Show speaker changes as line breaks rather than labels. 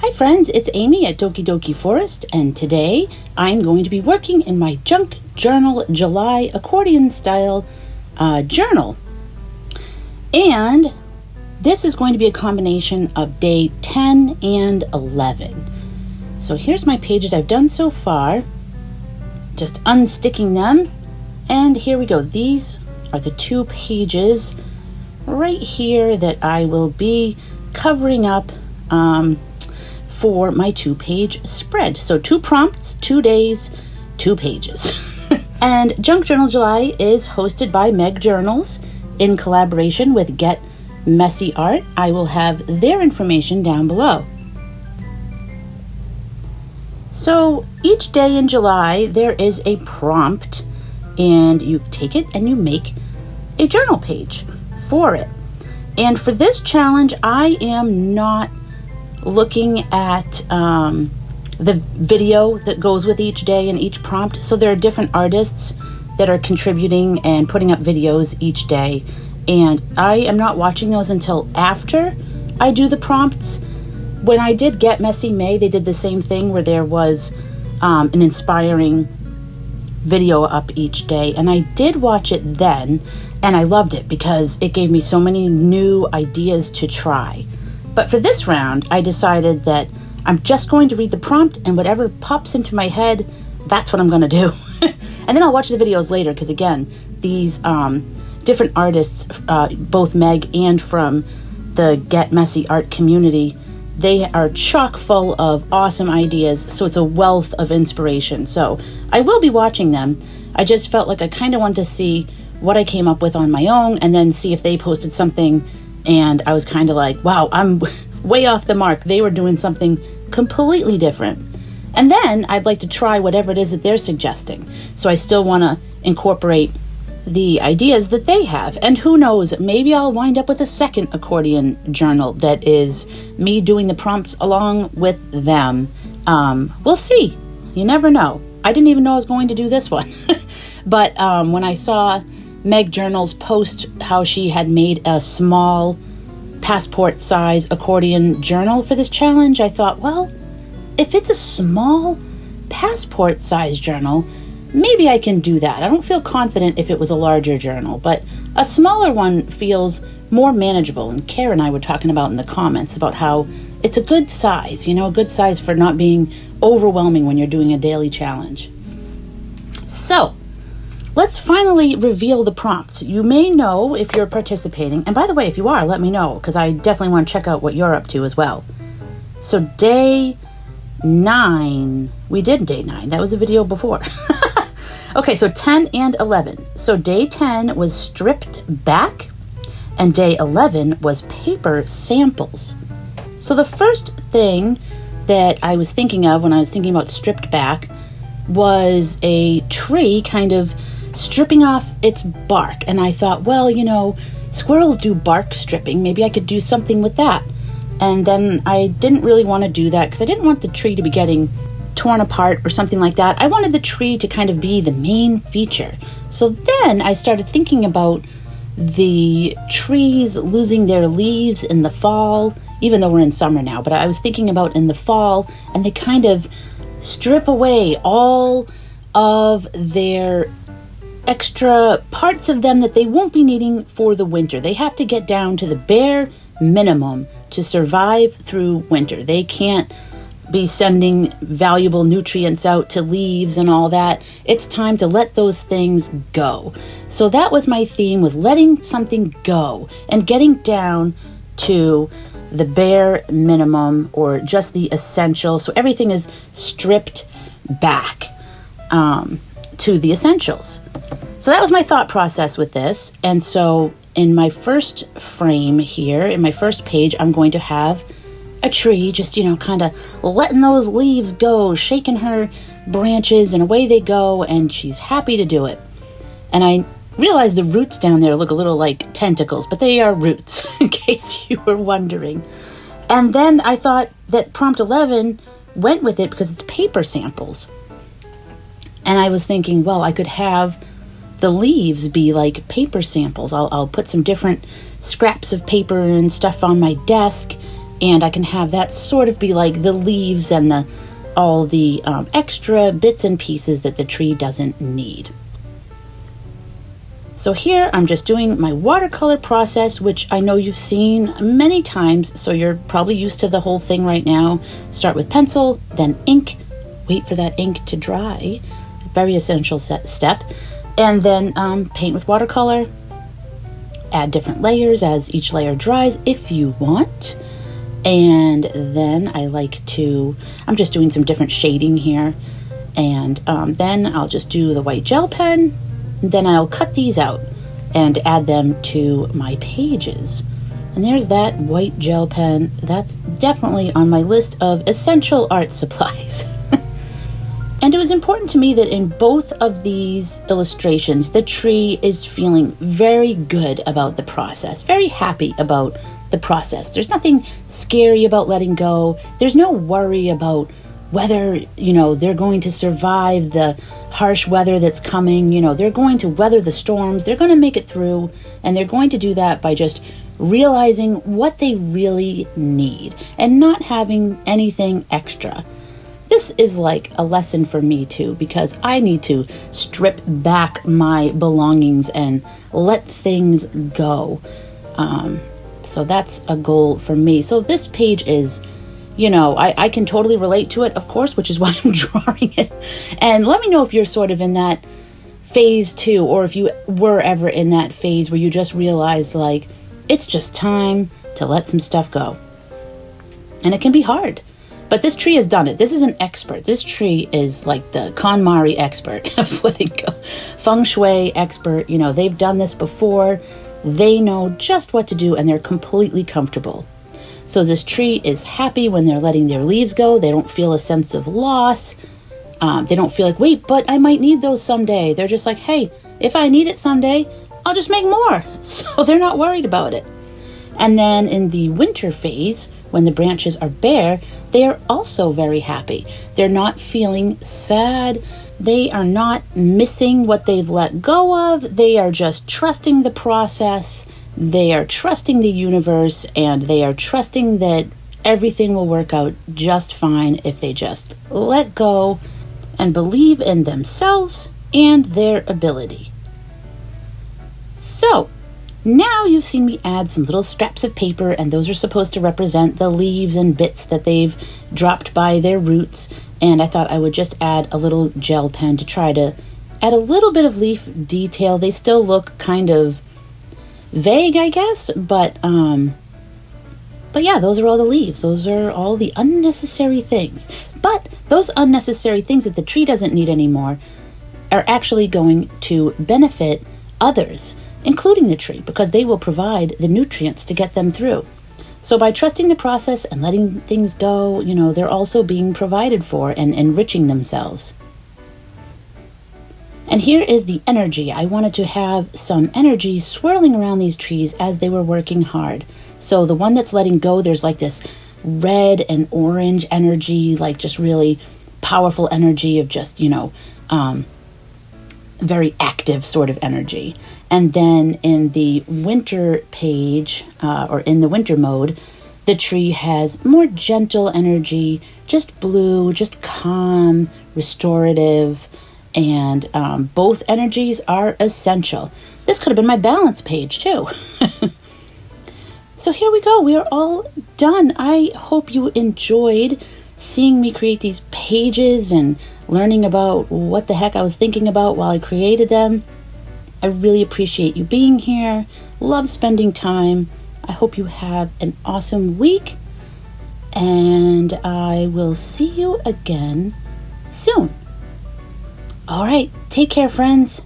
Hi friends, it's Amy at Doki Doki Forest, and today I'm going to be working in my Junk Journal July accordion style journal. And this is going to be a combination of day 10 and 11. So here's my pages I've done so far, just unsticking them, and here we go. These are the 2 pages right here that I will be covering up for my 2-page spread. So 2 prompts, 2 days, 2 pages. And Junk Journal July is hosted by Meg Journals in collaboration with Get Messy Art. I will have their information down below. So each day in July there is a prompt, and you take it and you make a journal page for it. And for this challenge, I am not looking at the video that goes with each day and each prompt. So there are different artists that are contributing and putting up videos each day, and I am not watching those until after I do the prompts. When I did Get Messy May, they did the same thing where there was an inspiring video up each day, and I did watch it then, and I loved it because it gave me so many new ideas to try. But for this round, I decided that I'm just going to read the prompt, and whatever pops into my head, that's what I'm going to do. And then I'll watch the videos later, because again, these different artists, both Meg and from the Get Messy Art community, they are chock full of awesome ideas, so it's a wealth of inspiration. So I will be watching them. I just felt like I kind of wanted to see what I came up with on my own, and then see if they posted something, and I was kind of like, wow, I'm way off the mark. They were doing something completely different. And then I'd like to try whatever it is that they're suggesting. So I still want to incorporate the ideas that they have. And who knows, maybe I'll wind up with a second accordion journal that is me doing the prompts along with them. We'll see. You never know. I didn't even know I was going to do this one. But when I saw Meg Journals post how she had made a small passport size accordion journal for this challenge, I thought, well, if it's a small passport size journal, maybe I can do that. I don't feel confident if it was a larger journal, but a smaller one feels more manageable. And Kara and I were talking about in the comments about how it's a good size, a good size for not being overwhelming when you're doing a daily challenge. So let's finally reveal the prompts. You may know if you're participating, and by the way, if you are, let me know, because I definitely want to check out what you're up to as well. So day 9, we did day 9, that was a video before. Okay, so 10 and 11. So day 10 was stripped back, and day 11 was paper samples. So the first thing that I was thinking of when I was thinking about stripped back was a tree kind of stripping off its bark, and I thought, well, squirrels do bark stripping, maybe I could do something with that. And then I didn't really want to do that because I didn't want the tree to be getting torn apart or something like that. I wanted the tree to kind of be the main feature. So then I started thinking about the trees losing their leaves in the fall, even though we're in summer now, but I was thinking about in the fall, and they kind of strip away all of their extra parts of them that they won't be needing for the winter. They have to get down to the bare minimum to survive through winter. They can't be sending valuable nutrients out to leaves and all that. It's time to let those things go. So that was my theme, was letting something go and getting down to the bare minimum, or just the essentials. So everything is stripped back to the essentials. So that was my thought process with this. And so in my first frame here, in my first page, I'm going to have a tree just, kind of letting those leaves go, shaking her branches, and away they go, and she's happy to do it. And I realized the roots down there look a little like tentacles, but they are roots, in case you were wondering. And then I thought that prompt 11 went with it because it's paper samples. And I was thinking, well, I could have the leaves be like paper samples. I'll put some different scraps of paper and stuff on my desk, And I can have that sort of be like the leaves and all the extra bits and pieces that the tree doesn't need. So here I'm just doing my watercolor process, which I know you've seen many times, so you're probably used to the whole thing right now. Start with pencil, then ink, wait for that ink to dry, very essential step, and then paint with watercolor. Add different layers as each layer dries if you want. And then I'm just doing some different shading here, and then I'll just do the white gel pen. Then I'll cut these out and add them to my pages. And there's that white gel pen. That's definitely on my list of essential art supplies. And it was important to me that in both of these illustrations, the tree is feeling very good about the process, very happy about the process. There's nothing scary about letting go. There's no worry about whether, they're going to survive the harsh weather that's coming. They're going to weather the storms. They're going to make it through, and they're going to do that by just realizing what they really need and not having anything extra. This is like a lesson for me too, because I need to strip back my belongings and let things go. So that's a goal for me. So this page is, I can totally relate to it, of course, which is why I'm drawing it. And let me know if you're sort of in that phase too, or if you were ever in that phase where you just realized like, it's just time to let some stuff go. And it can be hard. But this tree has done it. This is an expert. This tree is like the KonMari expert of letting go. Feng Shui expert. They've done this before. They know just what to do, and they're completely comfortable. So this tree is happy when they're letting their leaves go. They don't feel a sense of loss. They don't feel like, wait, but I might need those someday. They're just like, hey, if I need it someday, I'll just make more. So they're not worried about it. And then in the winter phase, when the branches are bare, they are also very happy. They're not feeling sad. They are not missing what they've let go of. They are just trusting the process. They are trusting the universe, and they are trusting that everything will work out just fine if they just let go and believe in themselves and their ability. So, now you've seen me add some little scraps of paper, and those are supposed to represent the leaves and bits that they've dropped by their roots. And I thought I would just add a little gel pen to try to add a little bit of leaf detail. They still look kind of vague, I guess, but yeah, those are all the leaves. Those are all the unnecessary things. But those unnecessary things that the tree doesn't need anymore are actually going to benefit others, including the tree, because they will provide the nutrients to get them through. So by trusting the process and letting things go, they're also being provided for and enriching themselves. And here is the energy. I wanted to have some energy swirling around these trees as they were working hard. So the one that's letting go, there's like this red and orange energy, like just really powerful energy of just, very active sort of energy. And then in the winter page, or in the winter mode, the tree has more gentle energy, just blue, just calm, restorative, and both energies are essential. This could have been my balance page too. So here we go. We are all done. I hope you enjoyed seeing me create these pages and learning about what the heck I was thinking about while I created them. I really appreciate you being here. Love spending time. I hope you have an awesome week, and I will see you again soon. All right, take care, friends.